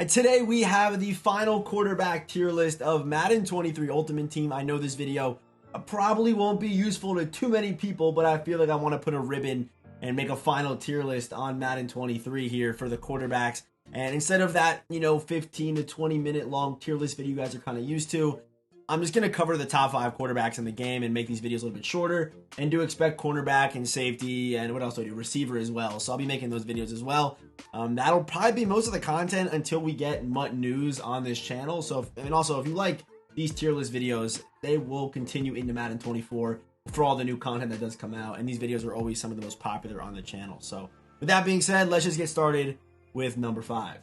Today we have the final quarterback tier list of Madden 23 Ultimate Team. I know this video probably won't be useful to too many people, but I feel like I want to put a ribbon and make a final tier list on Madden 23 here for the quarterbacks. And instead of that, 15 to 20 minute long tier list video you guys are kind of used to, I'm just going to cover the top 5 quarterbacks in the game and make these videos a little bit shorter. And do expect cornerback and safety, and what else do I do? Receiver as well. So I'll be making those videos as well. That'll probably be most of the content until we get MUT news on this channel. So, if you like these tier list videos, they will continue into Madden 24 for all the new content that does come out. And these videos are always some of the most popular on the channel. So with that being said, let's just get started with number 5.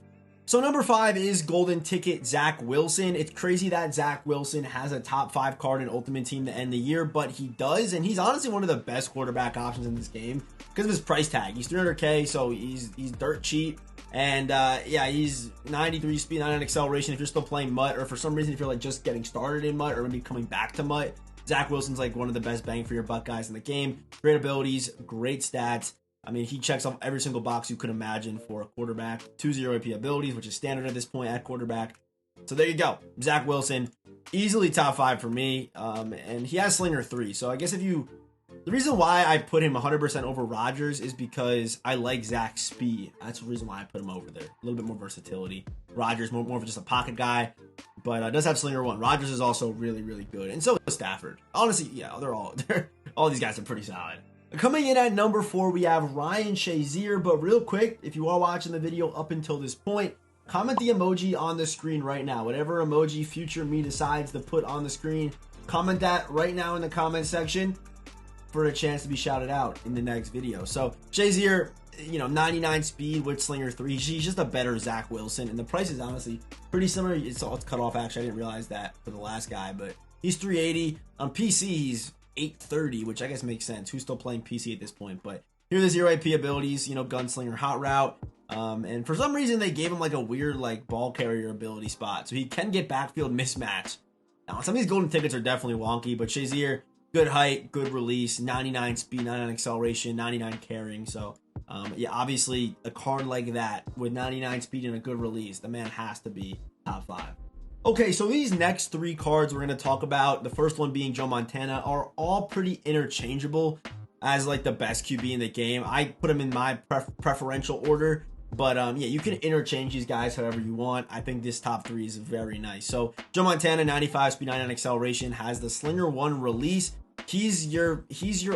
So number 5 is Golden Ticket Zach Wilson. It's crazy that Zach Wilson has a top 5 card in Ultimate Team to end the year, but he does, and he's honestly one of the best quarterback options in this game because of his price tag. He's 300K, so he's dirt cheap, and he's 93 speed, 99 acceleration. If you're still playing MUT, or for some reason if you're like just getting started in MUT or maybe coming back to MUT, Zach Wilson's like one of the best bang for your buck guys in the game. Great abilities, great stats. I mean, he checks off every single box you could imagine for a quarterback. 2-0 AP abilities, which is standard at this point at quarterback. So there you go. Zach Wilson, easily top 5 for me. And he has Slinger 3. So I guess the reason why I put him 100% over Rodgers is because I like Zach's speed. That's the reason why I put him over there. A little bit more versatility. Rodgers, more of just a pocket guy, but does have Slinger 1. Rodgers is also really, really good. And so is Stafford. Honestly, yeah, all these guys are pretty solid. Coming in at number 4, we have Ryan Shazier. But real quick, if you are watching the video up until this point, comment the emoji on the screen right now. Whatever emoji future me decides to put on the screen, comment that right now in the comment section for a chance to be shouted out in the next video. So Shazier, 99 speed with Slinger 3. She's just a better Zach Wilson, and the price is honestly pretty similar. It's cut off, actually. I didn't realize that for the last guy, but he's 380. On PC, he's 830, which I guess makes sense. Who's still playing PC at this point? But here are the 0 AP abilities, gunslinger, hot route. And for some reason, they gave him like a weird ball carrier ability spot. So he can get backfield mismatch. Now, some of these golden tickets are definitely wonky, but Shazier, good height, good release, 99 speed, 99 acceleration, 99 carrying. So, obviously a card like that with 99 speed and a good release, the man has to be top 5. Okay, so these next 3 cards we're going to talk about, the first one being Joe Montana, are all pretty interchangeable as the best QB in the game. I put them in my preferential order, but you can interchange these guys however you want. I think this top 3 is very nice. So Joe Montana, 95 speed, 99 acceleration, has the Slinger 1 release. He's your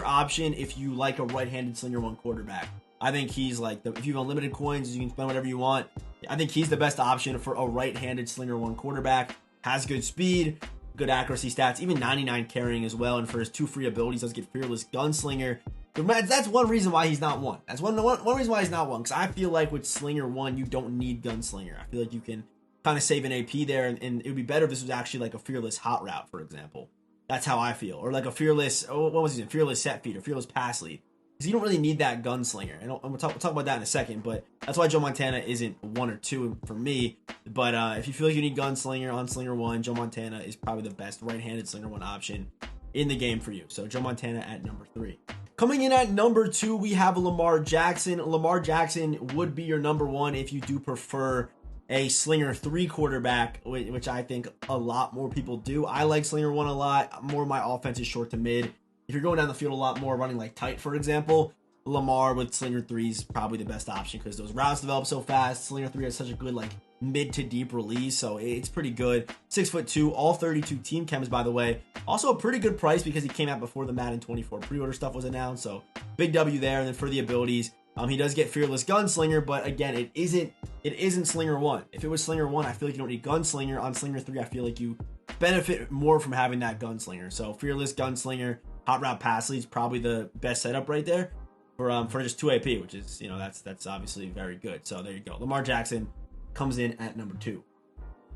option if you like a right-handed Slinger 1 quarterback. I think he's if you have unlimited coins, you can spend whatever you want. I think he's the best option for a right-handed Slinger 1 quarterback. Has good speed, good accuracy stats, even 99 carrying as well. And for his 2 free abilities, does get Fearless Gunslinger. That's one reason why he's not 1. That's one reason why he's not 1. Because I feel like with Slinger 1, you don't need Gunslinger. I feel like you can kind of save an AP there. And it would be better if this was actually a Fearless Hot Route, for example. That's how I feel. Or a Fearless, what was he in? Fearless Set Feed or Fearless Pass Lead. Because you don't really need that gunslinger. And we'll talk about that in a second, but that's why Joe Montana isn't 1 or 2 for me. But if you feel like you need gunslinger on Slinger 1, Joe Montana is probably the best right-handed Slinger 1 option in the game for you. So Joe Montana at number 3. Coming in at number 2, we have Lamar Jackson. Lamar Jackson would be your number 1 if you do prefer a Slinger 3 quarterback, which I think a lot more people do. I like Slinger 1 a lot. More of my offense is short to mid. If you're going down the field a lot more, running tight, for example, Lamar with Slinger 3 is probably the best option because those routes develop so fast. Slinger 3 has such a good mid to deep release, so it's pretty good. 6'2", all 32 team chems, by the way. Also a pretty good price because he came out before the Madden 24 pre-order stuff was announced, so big W there. And then for the abilities, he does get Fearless Gunslinger, but again, it isn't Slinger 1. If it was Slinger 1, I feel like you don't need Gunslinger. On Slinger 3, I feel like you benefit more from having that Gunslinger. So Fearless Gunslinger, Hot Route Pass Lead is probably the best setup right there for just 2 AP, which is, that's obviously very good. So there you go. Lamar Jackson comes in at number 2.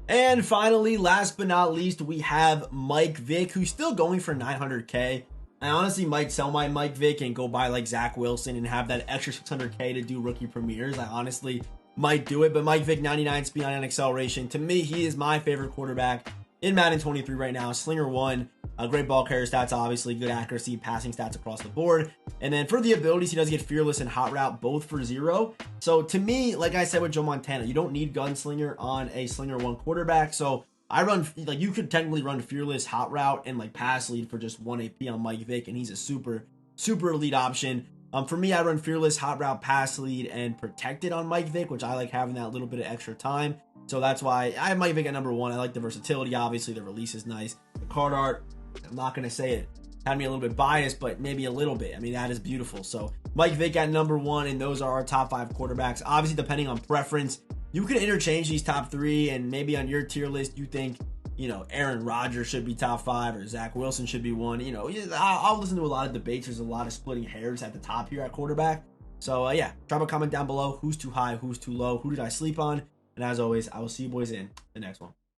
And finally, last but not least, we have Mike Vick, who's still going for 900K. I honestly might sell my Mike Vick and go buy Zach Wilson and have that extra 600K to do rookie premieres. I honestly might do it, but Mike Vick, 99 speed, 99 acceleration. To me, he is my favorite quarterback in Madden 23 right now. Slinger 1. Great ball carrier stats, obviously. Good accuracy, passing stats across the board. And then for the abilities, he does get fearless and hot route, both for 0. So to me, like I said with Joe Montana, you don't need gunslinger on a slinger 1 quarterback. So I run, like, you could technically run fearless, hot route, and like pass lead for just 1 AP on Mike Vick, and he's a super elite option. For me, I run fearless, hot route, pass lead, and protected on Mike Vick, which I like having that little bit of extra time. So that's why I have Mike Vick at number 1. I like the versatility. Obviously, the release is nice. The card art, I'm not going to say it had me a little bit biased, but maybe a little bit. I mean, that is beautiful. So Mike Vick at number 1, and those are our top 5 quarterbacks. Obviously, depending on preference, you can interchange these top 3, and maybe on your tier list, you think, you know, Aaron Rodgers should be top 5 or Zach Wilson should be 1. You know, I'll listen to a lot of debates. There's a lot of splitting hairs at the top here at quarterback. So, yeah, drop a comment down below. Who's too high? Who's too low? Who did I sleep on? And as always, I will see you boys in the next one.